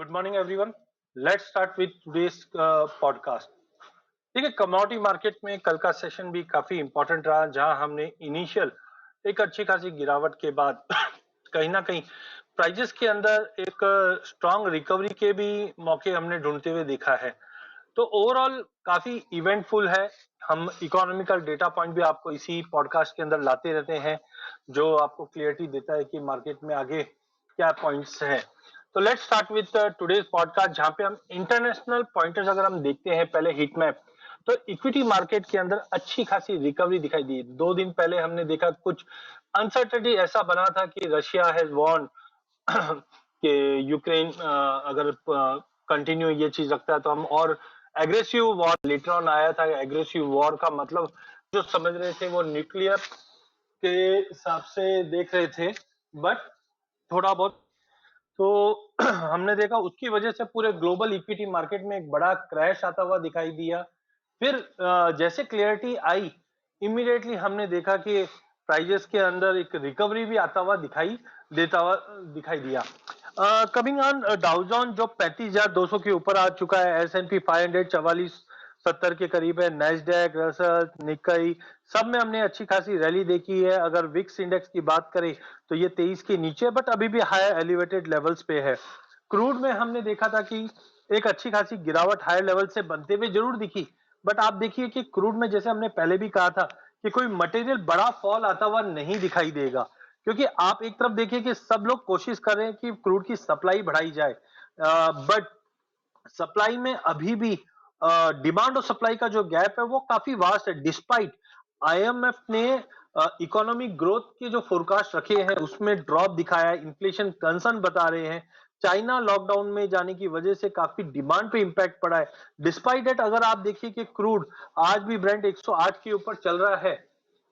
Good morning everyone. Let's start with today's podcast. ठीक है, commodity market में कल का सेशन भी काफी इंपॉर्टेंट रहा, जहां हमने इनिशियल एक अच्छी खासी गिरावट के बाद कहीं ना कहीं प्राइजेस के अंदर एक स्ट्रांग रिकवरी के भी मौके हमने ढूंढते हुए देखा है। तो ओवरऑल काफी इवेंटफुल है। हम इकोनॉमिकल डेटा पॉइंट भी आपको इसी पॉडकास्ट के अंदर लाते रहते हैं, जो आपको क्लियरिटी देता है कि मार्केट में आगे क्या पॉइंट्स हैं। तो let's start with today's podcast, जहां पे हम इंटरनेशनल पॉइंटर्स अगर हम देखते हैं पहले हीट मैप, तो इक्विटी मार्केट के अंदर अच्छी खासी रिकवरी दिखाई दी। 2 दिन पहले हमने देखा कुछ अनसर्टेनिटी ऐसा बना था कि रशिया हैज वॉर्न कि यूक्रेन अगर कंटिन्यू ये चीज रखता है तो हम और एग्रेसिव वॉर लेटर ऑन आया था। एग्रेसिव वॉर का मतलब जो समझ रहे थे वो न्यूक्लियर के हिसाब से देख रहे थे, बट थोड़ा बहुत तो हमने देखा उसकी वजह से पूरे ग्लोबल इक्विटी मार्केट में एक बड़ा क्रैश आता हुआ दिखाई दिया। फिर जैसे क्लियरिटी आई, इमीडिएटली हमने देखा कि प्राइजेस के अंदर एक रिकवरी भी आता हुआ दिखाई दिया। कमिंग ऑन डाउ जोन जो 35,200 के ऊपर आ चुका है, S&P 500 4470 के करीब है, नैस्डैक, रसल, निक्केई सब में हमने अच्छी खासी रैली देखी है। अगर विक्स इंडेक्स की बात करें तो ये 23 के नीचे बट अभी भी हाई एलिवेटेड लेवल्स पे है। क्रूड में हमने देखा था कि एक अच्छी खासी गिरावट हायर लेवल से बनते हुए जरूर दिखी, बट आप देखिए कि क्रूड में जैसे हमने पहले भी कहा था कि कोई मटेरियल बड़ा फॉल आता हुआ नहीं दिखाई देगा, क्योंकि आप एक तरफ देखिए कि सब लोग कोशिश कर रहे हैं कि क्रूड की सप्लाई बढ़ाई जाए, बट सप्लाई में अभी भी डिमांड और सप्लाई का जो गैप है वो काफी वास्ट है। डिस्पाइट आईएमएफ ने इकोनॉमिक ग्रोथ के जो फोरकास्ट रखे हैं उसमें ड्रॉप दिखाया है, इन्फ्लेशन कंसर्न बता रहे हैं, चाइना लॉकडाउन में जाने की वजह से काफी डिमांड पे इंपैक्ट पड़ा है। डिस्पाइट इट अगर आप देखिए कि क्रूड आज भी ब्रेंट 108 के ऊपर चल रहा है,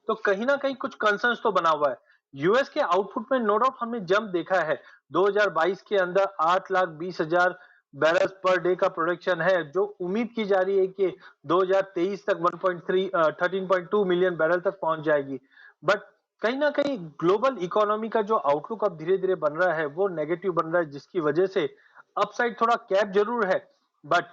तो कहीं ना कहीं कुछ कंसर्न्स तो बना हुआ है। यूएस के आउटपुट में नो डाउट हमने जंप देखा है। 2022 के अंदर 8,20,000 बैरल्स पर डे का प्रोडक्शन है, जो उम्मीद की जा रही है कि 2023 तक 13.2 मिलियन बैरल तक पहुंच जाएगी। बट कहीं ना कहीं ग्लोबल इकोनॉमी का जो आउटलुक अब धीरे धीरे बन रहा है वो नेगेटिव बन रहा है, जिसकी वजह से अपसाइड थोड़ा कैप जरूर है, बट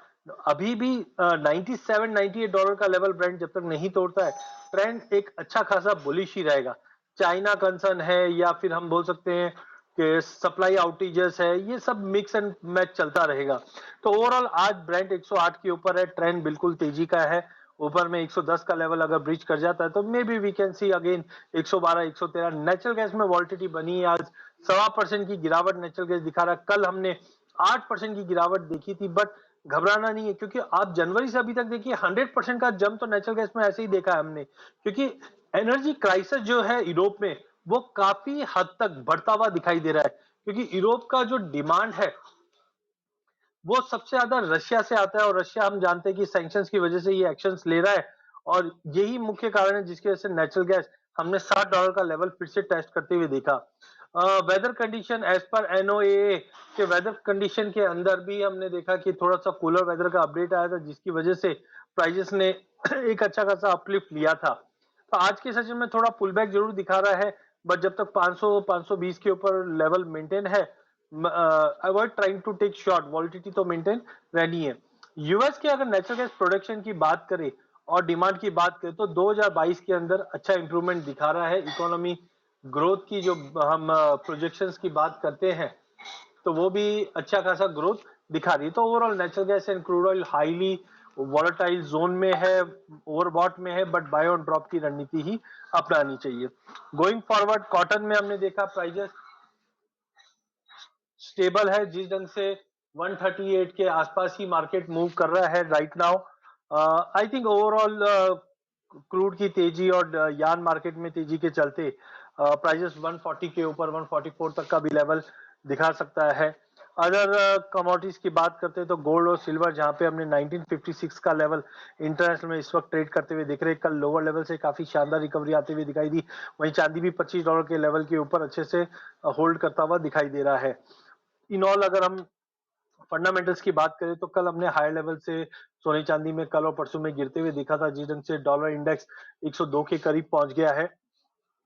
अभी भी $97-98 का लेवल ब्रेंट जब तक नहीं तोड़ता है, ट्रेंड एक अच्छा खासा बुलिश ही रहेगा। चाइना कंसर्न है या फिर हम बोल सकते हैं कि सप्लाई आउटेजेस है, ये सब मिक्स एंड मैच चलता रहेगा। तो ओवरऑल आज ब्रेंट 108 के ऊपर है, ट्रेंड बिल्कुल तेजी का है। ऊपर में 110 का लेवल अगर ब्रीच कर जाता है तो maybe we can see again 112 113। Natural gas में वॉलिटिलिटी बनी आज 1.25% की गिरावट नेचुरल गैस दिखा रहा है। कल हमने 8% की गिरावट देखी थी, बट घबराना नहीं है, क्योंकि आप जनवरी से अभी तक देखिए 100% का जंप तो नेचुरल गैस में ऐसे ही देखा है हमने, क्योंकि एनर्जी क्राइसिस जो है यूरोप में वो काफी हद तक बढ़ता हुआ दिखाई दे रहा है, क्योंकि यूरोप का जो डिमांड है वो सबसे ज्यादा रशिया से आता है, और रशिया हम जानते हैं कि सैंक्शंस की वजह से ये एक्शंस ले रहा है, और यही मुख्य कारण है जिसकी वजह से नेचुरल गैस हमने $60 का लेवल फिर से टेस्ट करते हुए देखा। वेदर कंडीशन एज पर एनओएए के वेदर कंडीशन के अंदर भी हमने देखा कि थोड़ा सा कूलर वेदर का अपडेट आया था, जिसकी वजह से प्राइजेस ने एक अच्छा खासा अपलिफ्ट लिया था। तो आज के सेशन में थोड़ा पुल बैक जरूर दिखा रहा है, बट जब तक 500 520 के ऊपर लेवल मेंटेन है, avoid trying to take short, volatility तो मेंटेन रहनी है। यूएस के अगर नेचुरल गैस प्रोडक्शन की बात करें और डिमांड की बात करें तो 2022 के अंदर अच्छा इंप्रूवमेंट दिखा रहा है। इकोनॉमी ग्रोथ की जो हम प्रोजेक्शंस की बात करते हैं तो वो भी अच्छा खासा ग्रोथ दिखा रही है। तो overall natural gas and crude oil highly volatile zone में है, ओवरबॉट में है, बट बाय ऑन ड्रॉप की रणनीति ही अपनानी चाहिए। गोइंग फॉरवर्ड कॉटन में हमने देखा प्राइजेस स्टेबल है, जिस ढंग से 138 के आसपास ही मार्केट मूव कर रहा है right now. I think overall crude की तेजी और यार्न मार्केट में तेजी के चलते प्राइजेस 140 के ऊपर 144 तक का भी लेवल दिखा सकता है। अदर कमोडिटीज की बात करते हैं तो गोल्ड और सिल्वर, जहां पे हमने 1956 का लेवल इंटरनेशनल में इस वक्त ट्रेड करते हुए दिख रहे हैं, कल लोअर लेवल से काफी शानदार रिकवरी आते हुए दिखाई दी। वहीं चांदी भी $25 के लेवल के ऊपर अच्छे से होल्ड करता हुआ दिखाई दे रहा है। इन ऑल अगर हम फंडामेंटल्स की बात करें तो कल हमने हाई लेवल से सोने चांदी में कल और परसों में गिरते हुए देखा था, जिस ढंग से डॉलर इंडेक्स 102 के करीब पहुंच गया है,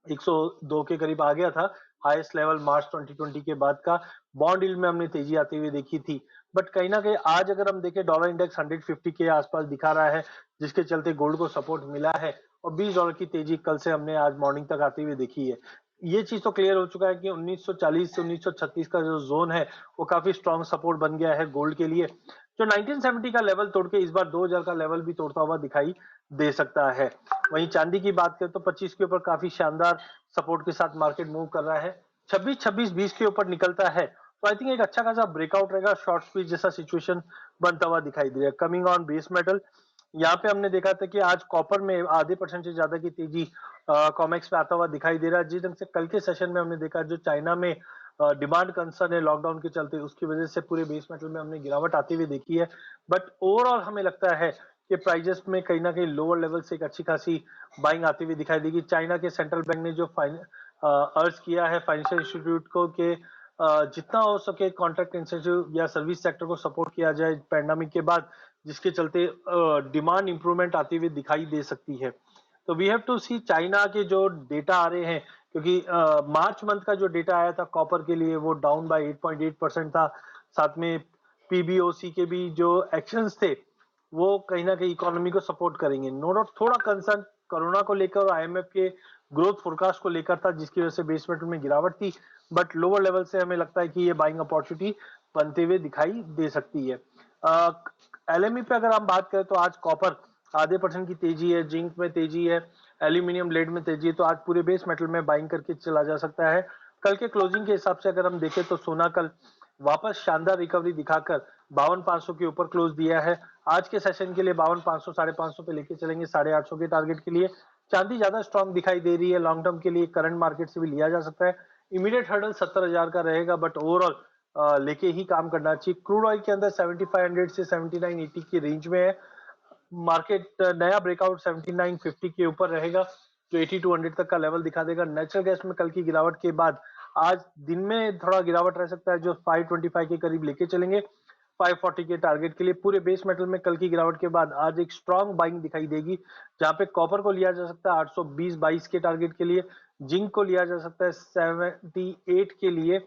102 के करीब आ गया था, हाईएस्ट लेवल मार्च 2020 के बाद का। बॉन्ड यील्ड में हमने तेजी आती हुई देखी थी, बट कहीं ना कहीं आज अगर हम देखें डॉलर इंडेक्स 150 के आसपास दिखा रहा है, जिसके चलते गोल्ड को सपोर्ट मिला है और $20 की तेजी कल से हमने आज मॉर्निंग तक आती हुई देखी है। ये चीज तो क्लियर हो चुका है कि 1940 से 1936 का जो जोन है वो काफी स्ट्रॉन्ग सपोर्ट बन गया है गोल्ड के लिए, जो 1970 का लेवल तोड़ के इस बार 2000 का लेवल भी तोड़ता हुआ दिखाई दे सकता है। वहीं चांदी की बात करें तो 25 के ऊपर काफी शानदार सपोर्ट के साथ मार्केट मूव कर रहा है। 26 26 20 के ऊपर निकलता है तो आई थिंक एक अच्छा खासा ब्रेकआउट रहेगा, शॉर्ट स्पीड जैसा सिचुएशन बनता हुआ दिखाई दे रहा है। कमिंग ऑन बेस मेटल, यहाँ पे हमने देखा था कि आज कॉपर में आधे % से ज्यादा की तेजी कॉमेक्स पे आता हुआ दिखाई दे रहा है। जिस ढंग से कल के सेशन में हमने देखा जो चाइना में डिमांड कंसर्न है लॉकडाउन के चलते, उसकी वजह से पूरे बेस मेटल में हमने गिरावट आती हुई देखी है। बट ओवरऑल हमें लगता है कि प्राइजेस में कहीं ना कहीं लोअर लेवल से एक अच्छी खासी बाइंग आती हुई दिखाई देगी। चाइना के सेंट्रल बैंक ने जो अर्ज किया है फाइनेंशियल इंस्टीट्यूट को कि जितना हो सके कॉन्ट्रैक्ट इंसेंटिव या सर्विस सेक्टर को सपोर्ट किया जाए पैंडेमिक के बाद, जिसके चलते डिमांड इंप्रूवमेंट आती हुई दिखाई दे सकती है। तो we have to see China के जो डेटा आ रहे हैं, क्योंकि मार्च मंथ का जो डेटा आया था कॉपर के लिए वो डाउन बाय 8.8% था। साथ में पीबीओसी के भी जो एक्शंस थे वो कहीं ना कहीं इकोनॉमी को सपोर्ट करेंगे। नो डाउट थोड़ा कंसर्न कोरोना को लेकर और आईएमएफ के ग्रोथ फोरकास्ट को लेकर था, जिसकी वजह से बेस मेटल में गिरावट थी। बट लोअर लेवल से हमें लगता है कि ये बाइंग अपॉर्चुनिटी बनते हुए दिखाई दे सकती है। एलएमई पे अगर हम बात करें तो आज कॉपर आधे % की तेजी है, जिंक में तेजी है, एल्यूमिनियम लेड में तेजी है, तो आज पूरे बेस मेटल में बाइंग करके चला जा सकता है। कल के क्लोजिंग के हिसाब से अगर हम देखें तो सोना कल वापस शानदार रिकवरी दिखाकर 52,500 के ऊपर क्लोज दिया है। आज के सेशन के लिए 52,500 550 पे लेके चलेंगे 850 के टारगेट के लिए। चांदी ज्यादा स्ट्रॉन्ग दिखाई दे रही है लॉन्ग टर्म के लिए, करंट मार्केट से भी लिया जा सकता है। इमीडिएट हर्डल 70,000 का रहेगा, बट ओवरऑल लेके ही काम करना चाहिए। क्रूड ऑयल के अंदर 7500 से 7980 की रेंज में है मार्केट। नया ब्रेकआउट 7950 के ऊपर रहेगा जो 8200 तक का लेवल दिखा देगा। नेचुरल गैस में कल की गिरावट के बाद आज दिन में थोड़ा गिरावट रह सकता है, जो 525 के करीब लेके चलेंगे 540 के टारगेट के लिए। पूरे बेस मेटल में कल की गिरावट के बाद आज एक स्ट्रॉन्ग बाइंग दिखाई देगी, जहां पे कॉपर को लिया जा सकता है 820-22 के टारगेट के लिए, जिंक को लिया जा सकता है 78 के लिए।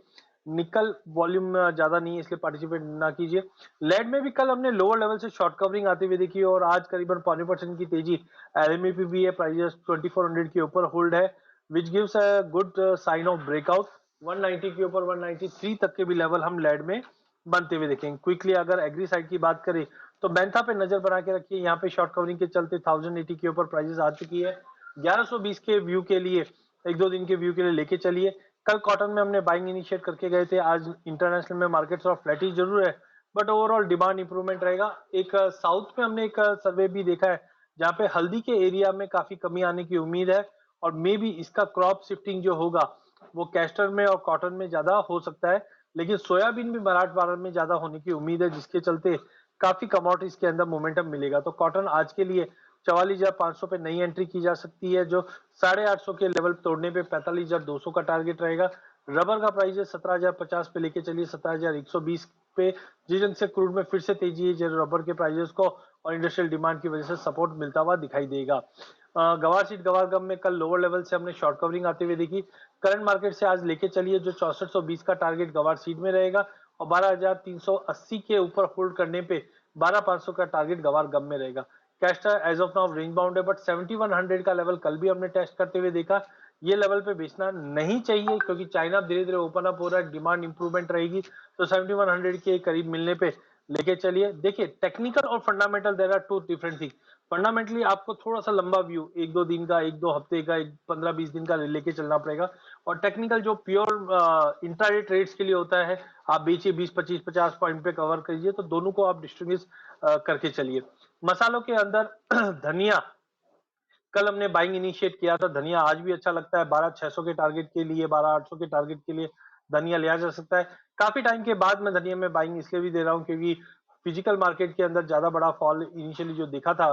निकल वॉल्यूम ज्यादा नहीं है इसलिए पार्टिसिपेट ना कीजिए। लेड में भी कल हमने लोअर लेवल से शॉर्ट कवरिंग आती हुई देखी और आज करीबन 0.5% की तेजी एलएमई पे भी है। प्राइस 2400 के ऊपर होल्ड है, which gives a good sign of breakout. 190 के ऊपर 193 तक के भी लेवल हम लेड में बनते हुए देखेंगे। क्विकली अगर एग्री साइड की बात करें तो बैंथा पे नजर बना के रखिए, यहाँ पे शॉर्ट कवरिंग के चलते 1080 के ऊपर प्राइसेस आ चुकी है। 1120 के व्यू के लिए, एक दो दिन के व्यू के लिए लेके चलिए। कल कॉटन में हमने बाइंग इनिशिएट करके गए थे, आज इंटरनेशनल में मार्केट थोड़ा फ्लैटिश जरूर है बट ओवरऑल डिमांड इंप्रूवमेंट रहेगा। एक साउथ में हमने एक सर्वे भी देखा है जहाँ पे हल्दी के एरिया में काफी कमी आने की उम्मीद है और मे बी इसका क्रॉप शिफ्टिंग जो होगा वो कैस्टर में और कॉटन में ज्यादा हो सकता है, लेकिन सोयाबीन भी मराठवाड़ा में ज्यादा होने की उम्मीद है, जिसके चलते काफी कमोडिटीज के अंदर मोमेंटम मिलेगा। तो कॉटन आज के लिए 44,500 पे नई एंट्री की जा सकती है, जो 850 के लेवल तोड़ने पे 45,200 का टारगेट रहेगा। रबर का प्राइस है 17,050 पे लेके चलिए 17,120 पे। जिस ढंग से क्रूड में फिर से तेजी है, जो रबर के प्राइजेस को और इंडस्ट्रियल डिमांड की वजह से सपोर्ट मिलता हुआ दिखाई देगा। गवार सीट गवार गम में कल लोअर लेवल से हमने शॉर्ट कवरिंग आते हुए देखी। करंट मार्केट से आज लेके चलिए जो 6420 का टारगेट गवार सीट में रहेगा और 12,380 के ऊपर होल्ड करने पे 12,500 का टारगेट गवार गम में रहेगा। Castor as of now range bound है, बट 7100 का लेवल कल भी हमने टेस्ट करते हुए देखा। ये लेवल पे बेचना नहीं चाहिए क्योंकि चाइना धीरे धीरे ओपन अप हो रहा है, डिमांड इंप्रूवमेंट रहेगी, तो 7100 के करीब मिलने पे लेके चलिए। देखिए टेक्निकल और fundamental there are two different thing. Fundamentally आपको थोड़ा सा लंबा व्यू, एक दो दिन का, एक दो हफ्ते का, 15-20 दिन का लेके चलना पड़ेगा। और टेक्निकल जो प्योर इंट्राडे ट्रेड्स के लिए होता है, आप बेचिए 20-25-50 पॉइंट पे कवर करिए, तो दोनों को आप डिस्ट्रीब्यूट करके चलिए। मसालों के अंदर धनिया कल हमने बाइंग इनिशिएट किया था, धनिया आज भी अच्छा लगता है। 12,600 के टारगेट के लिए, 12,800 के टारगेट के लिए धनिया लिया जा सकता है। काफी टाइम के बाद मैं धनिया में बाइंग इसलिए भी दे रहा हूँ क्योंकि फिजिकल मार्केट के अंदर ज्यादा बड़ा फॉल इनिशियली जो देखा था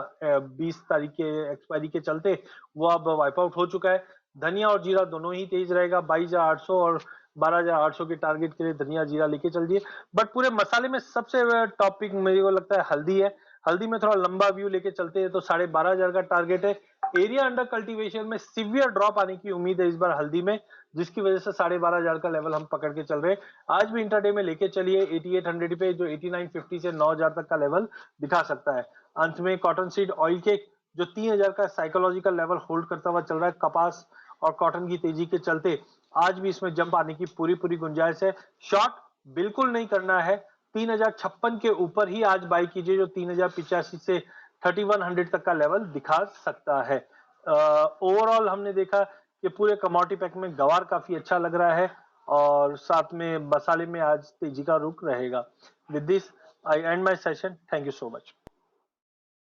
20 तारीख के एक्सपायरी के चलते, वो अब वाइप आउट हो चुका है। धनिया और जीरा दोनों ही तेज रहेगा। 22,800 और 12,800 के टारगेट के लिए धनिया जीरा लेके चल दिए। बट पूरे मसाले में सबसे टॉपिक मेरे को लगता है हल्दी है। हल्दी में थोड़ा लंबा व्यू लेके चलते हैं तो 12,500 का टारगेट है। एरिया अंडर कल्टीवेशन में सीवियर ड्रॉप आने की उम्मीद है इस बार हल्दी में, जिसकी वजह से 12,500 का लेवल हम पकड़ के चल रहे हैं। आज भी इंट्राडे में लेके चलिए 8800 पे, जो 8950 से 9000 तक का लेवल दिखा सकता है। अंत में कॉटन सीड ऑयल के जो 3000 का साइकोलॉजिकल लेवल होल्ड करता हुआ चल रहा है, कपास और कॉटन की तेजी के चलते आज भी इसमें जंप आने की पूरी गुंजाइश है। शॉर्ट बिल्कुल नहीं करना है, 3056 के ऊपर ही आज बाई कीजिए, जो 3085 से 3100 तक का लेवल दिखा सकता है। ओवरऑल हमने देखा कि पूरे कमोडिटी पैक में गवार काफी अच्छा लग रहा है और साथ में मसाले में आज तेजी का रुख रहेगा। With this I and my session. Thank you so much.